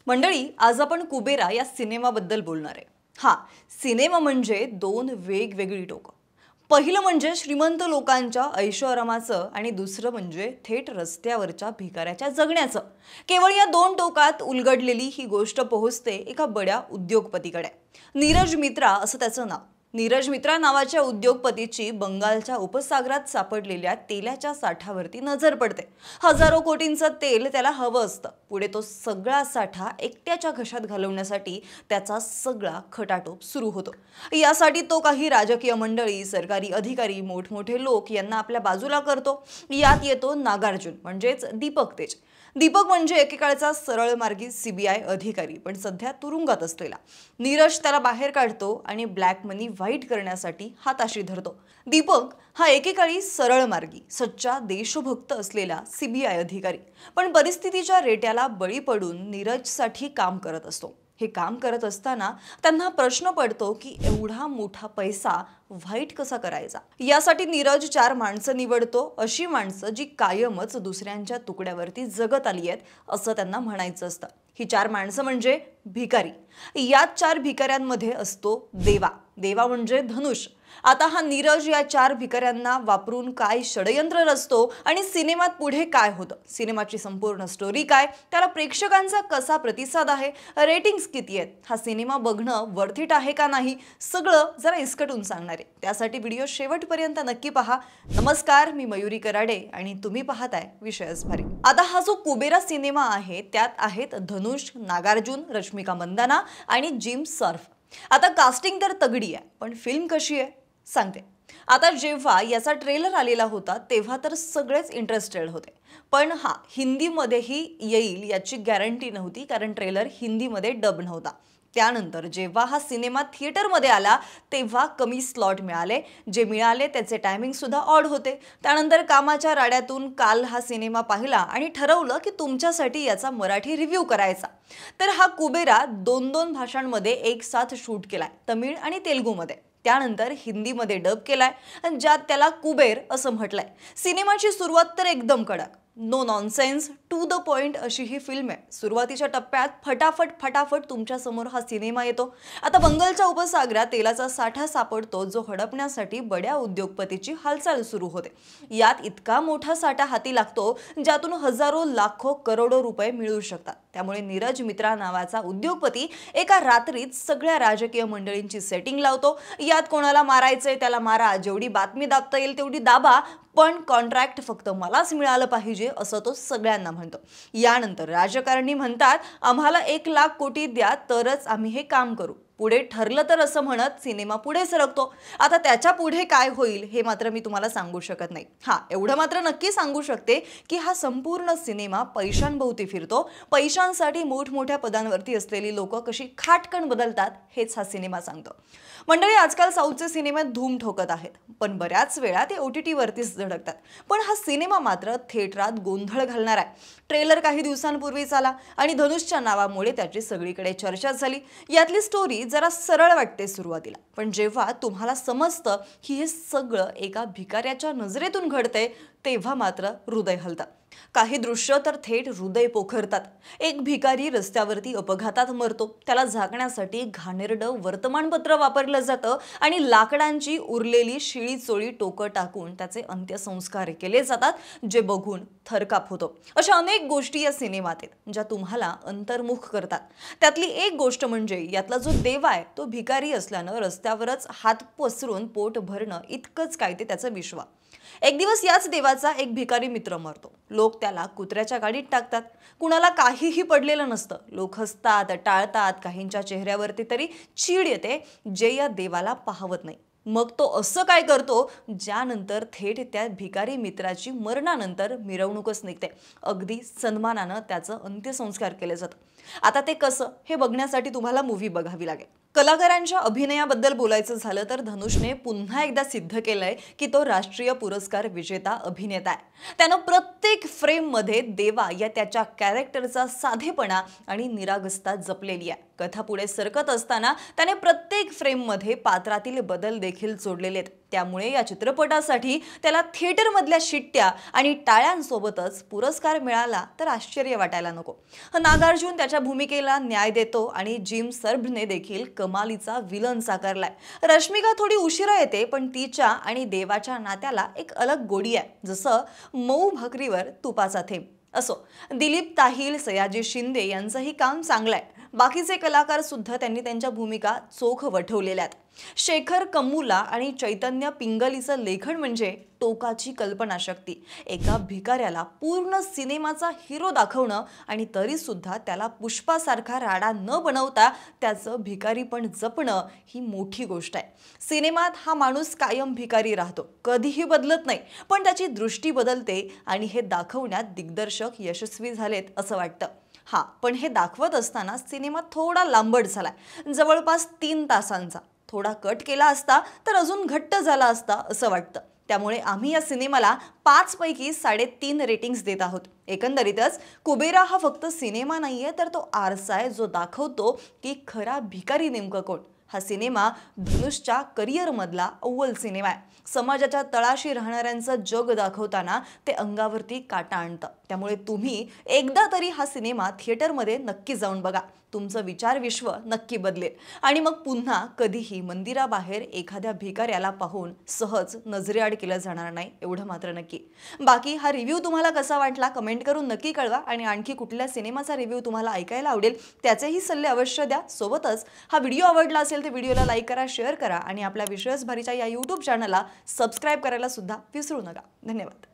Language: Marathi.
मंडळी, आज आपण कुबेरा या सिनेमाबद्दल बोलणार आहे। हा सिनेमा म्हणजे दोन वेगवेगळी टोकं। पहिलं म्हणजे श्रीमंत लोकांच्या ऐशोआरामाचं आणि दुसरं म्हणजे थेट रस्त्यावरच्या भिकाऱ्याच्या जगण्याचं। केवळ या दोन टोकात उलगडलेली ही गोष्ट पोहोचते एका बड्या उद्योगपतीकडे। नीरज मित्रा असं त्याचं नाव। नीरज मित्रा नावाच्या उद्योगपतीची बंगालच्या उपसागरात सापडलेल्या तेलाच्या साठावरती नजर पडते। हजारो कोटींचं तेल त्याला हवं असतं। पुढे तो सगळा साठा एकट्याच्या घशात घालवण्यासाठी त्याचा सगळा खटाटोप सुरू होतो। यासाठी तो काही राजकीय मंडळी, सरकारी अधिकारी, मोठमोठे लोक यांना आपल्या बाजूला करतो। यात येतो नागार्जुन म्हणजेच दीपक तेज। दीपक म्हणजे एकेकाळचा सरळ मार्गी सीबीआय अधिकारी, पण सध्या तुरुंगात असलेला। नीरज त्याला बाहेर काढतो आणि ब्लॅक मनी व्हाईट करण्यासाठी हाताशी धरतो। दीपक हा एकेकाळी सरळ मार्गी, सच्चा देशभक्त असलेला सीबीआय अधिकारी, पण परिस्थितीच्या रेट्याला बळी पडून नीरजसाठी काम करत असतो। हे काम करत असताना त्यांना प्रश्न पडतो की एवढा मोठा पैसा व्हाईट कसा करायचा। यासाठी नीरज 4 माणसं निवडतो, अशी माणसं जी कायमच दुसऱ्यांच्या तुकड्यावरती जगत आली आहेत असं त्यांना म्हणायचं असतं। ही 4 माणसं म्हणजे भिकारी। यात 4 भिकाऱ्यांमध्ये असतो देवा। देवा म्हणजे धनुष। आता हा नीरज या 4 भिकाऱ्यांना वापरून काय षडयंत्र रचतो आणि सिनेमात पुढे काय होतं, सिनेमाची संपूर्ण स्टोरी काय, त्याला प्रेक्षकांचा कसा प्रतिसाद आहे, रेटिंग्स किती आहेत, हा सिनेमा बघणं वर्थ इट आहे का नाही, सगळं जरा इसकटून सांगणार आहे। त्यासाठी व्हिडिओ शेवटपर्यंत नक्की पहा। नमस्कार, मी मयुरी कराडे आणि तुम्ही पाहताय विषयच भारी। आता हा जो कुबेरा सिनेमा आहे त्यात आहेत धनुष, नागार्जुन, रश्मिका मंदाना आणि जिम सर्फ। आता कास्टिंग तर तगडी आहे, पण फिल्म कशी आहे सांगते। आता जेव्हा याचा ट्रेलर आलेला होता तेव्हा तर सगळेच इंटरेस्टेड होते, पण हिंदीमध्येही येईल याची गॅरंटी नव्हती, कारण ट्रेलर हिंदीमध्ये डब नव्हता। त्यानंतर जेव्हा हा सिनेमा थिएटरमध्ये आला तेव्हा कमी स्लॉट मिळाले, जे मिळाले त्याचे टायमिंग सुद्धा ऑड होते। त्यानंतर कामाच्या राड्यातून काल हा सिनेमा पाहिला आणि ठरवलं की तुमच्यासाठी याचा मराठी रिव्ह्यू करायचा। तर हा कुबेरा 2 भाषांमध्ये एक साथ शूट केलाय, तमिळ आणि तेलुगूमध्ये। त्यानंतर हिंदीमध्ये डब केलाय, ज्यात त्याला कुबेर असं म्हटलंय। सिनेमाची सुरुवात तर एकदम कडक, no nonsense, to the point अशी ही फिल्म आहे। सुरुवातीच्या टप्प्यात फटाफट तुमच्या समोर हा सिनेमा येतो। आता बंगालच्या उपसागरात तेलाचा साठा सापडतो, जो हडपण्यासाठी बड्या उद्योगपतीची हालचाल सुरू होते। यात इतका मोठा साठा हाती लागतो ज्यातून हजारो, लाखो, करोडो रुपये मिळू शकतात। त्यामुळे नीरज मित्रा नावाचा उद्योगपती एका रात्रीत सगळ्या राजकीय मंडळींची सेटिंग लावतो। यात कोणाला मारायचंय त्याला मारा, जेवढी बातमी दाबता येईल तेवढी दाबा, पण कॉन्ट्रॅक्ट फक्त मलाच मिळालं पाहिजे असं तो सगळ्यांना म्हणतो। यानंतर राजकारणी म्हणतात, आम्हाला 1 लाख कोटी द्या तरच आम्ही हे काम करू। पुढे ठरलं तर असं म्हणत सिनेमा पुढे सरकतो। आता त्याच्या पुढे काय होईल हे मात्र मी तुम्हाला सांगू शकत नाही। एवढं मात्र नक्की सांगू शकते की हा संपूर्ण सिनेमा पैशांभोवती फिरतो। पैशांसाठी मोठमोठ्या पदांवरती असलेली लोक कशी खाटकन बदलतात हेच हा सिनेमा सांगतो। मंडळी, आजकाल साऊथचे सिनेमे धूम ठोकत आहेत, पण बऱ्याच वेळा ते OTT वरतीच धडकतात। पण हा सिनेमा मात्र थिएटरात गोंधळ घालणार आहे। ट्रेलर काही दिवसांपूर्वीच आला आणि धनुषच्या नावामुळे त्याची सगळीकडे चर्चा झाली। यातली स्टोरी जरा सरळ वाटते सुरुवातीला, पण जेव्हा तुम्हाला समजतं की हे सगळं एका भिकाऱ्याच्या नजरेतून घडतंय तेव्हा मात्र हृदय हलतं। काही दृश्य तर थेट हृदय पोखरतात। एक भिकारी रस्त्यावरती अपघातात मरतो, त्याला झाकण्यासाठी घाणेरडं वर्तमानपत्र वापरलं जातं आणि लाकडांची उरलेली शिळी चोळी टोकं टाकून त्याचे अंत्यसंस्कार केले जातात, जे बघून थरकाप होतो। अशा अनेक गोष्टी या सिनेमात आहेत ज्या तुम्हाला अंतर्मुख करतात। त्यातली एक गोष्ट म्हणजे यातला जो देवा आहे तो भिकारी असल्यानं रस्त्यावरच हात पसरून पोट भरणं इतकंच काय ते त्याचं विश्व। एक दिवस याच देवाचा एक भिकारी मित्र मरतो। लोक त्याला कुत्र्याच्या गाडीत टाकतात। कुणाला काहीही पडलेलं नसतं। लोक हसतात, टाळतात, काहींच्या चेहऱ्यावरती तरी चीड येते, जे या देवाला पाहवत नाही। मग तो असं काय करतो ज्यानंतर थेट त्या भिकारी मित्राची मरणानंतर मिरवणूकच निघते। अगदी सन्मानानं त्याचं अंत्यसंस्कार केले जातात। आता ते कसं हे बघण्यासाठी तुम्हाला मूवी बघावी लागेल। कलाकारांच्या अभिनयाबद्दल बोलायचं झालं तर धनुषने पुन्हा एकदा सिद्ध केलंय की तो राष्ट्रीय पुरस्कार विजेता अभिनेता आहे। त्यानं प्रत्येक फ्रेममध्ये देवा या त्याच्या कॅरेक्टरचा साधेपणा आणि निरागसता जपलेली आहे। कथा पुढे सरकत असताना त्याने प्रत्येक फ्रेममध्ये पात्रातील बदल देखील जोडलेले आहेत. त्यामुळे या चित्रपटासाठी त्याला थिएटरमधल्या शिट्ट्या आणि टाळ्यांसोबतच पुरस्कार मिळाला तर आश्चर्य वाटायला नको. नागार्जुन त्याच्या भूमिकेला न्याय देतो आणि जिम सर्भने देखील कमालीचा विलन साकारलाय. रश्मिका थोडी उशिरा येते, पण तिच्या आणि देवाच्या नात्याला एक अलग गोडी आहे, जसं मऊ भाकरीवर तुपाचा थेंब. असो, दिलीप ताहील, सयाजी शिंदे यांचंही काम चांगलं आहे. बाकीचे कलाकार सुद्धा त्यांनी त्यांच्या भूमिका चोख वठवलेल्या आहेत. शेखर कम्मुला आणि चैतन्य पिंगलीचं लेखन म्हणजे टोकाची कल्पनाशक्ती. एका भिकाऱ्याला पूर्ण सिनेमाचा हिरो दाखवणं आणि तरी सुद्धा त्याला पुष्पासारखा राडा न बनवता त्याचं भिकारी पण जपणं ही मोठी गोष्ट आहे. सिनेमात हा माणूस कायम भिकारी राहतो, कधीही बदलत नाही, पण त्याची दृष्टी बदलते आणि हे दाखवण्यात दिग्दर्शक यशस्वी झालेत असं वाटतं. पण हे दाखवत असताना सिनेमा थोडा लांबट झालाय, जवळपास 3 तासांचा. थोडा कट केला असता तर अजून घट्ट झाला असता असं वाटतं. त्यामुळे आम्ही या सिनेमाला 5 पैकी 3.5 रेटिंग्स देत आहोत. एकंदरीतच कुबेरा हा फक्त सिनेमा नाहीये, तर तो आरसा आहे जो दाखवतो की खरा भिकारी नेमकं कोण. हा सिनेमा धनुषच्या करिअरमधला अव्वल सिनेमा आहे. समाजाच्या तळाशी राहणाऱ्यांचं जग दाखवताना ते अंगावरती काटा आणतं. त्यामुळे तुम्ही एकदा तरी हा सिनेमा थिएटरमध्ये नक्की जाऊन बघा. तुमचं विचार विश्व नक्की बदलेल आणि मग पुन्हा कधीही मंदिराबाहेर एखाद्या भिकाऱ्याला पाहून सहज नजरेआड केलं जाणार नाही, एवढं मात्र नक्की. बाकी हा रिव्ह्यू तुम्हाला कसा वाटला कमेंट करून नक्की कळवा आणि आणखी कुठल्या सिनेमाचा रिव्ह्यू तुम्हाला ऐकायला आवडेल त्याचेही सल्ले अवश्य द्या. सोबतच हा व्हिडिओ आवडला असेल तर व्हिडिओला लाईक करा, शेअर करा आणि आपल्या विश्वास भारीच्या या YouTube चॅनलला सबस्क्राईब करायला सुद्धा विसरू नका. धन्यवाद.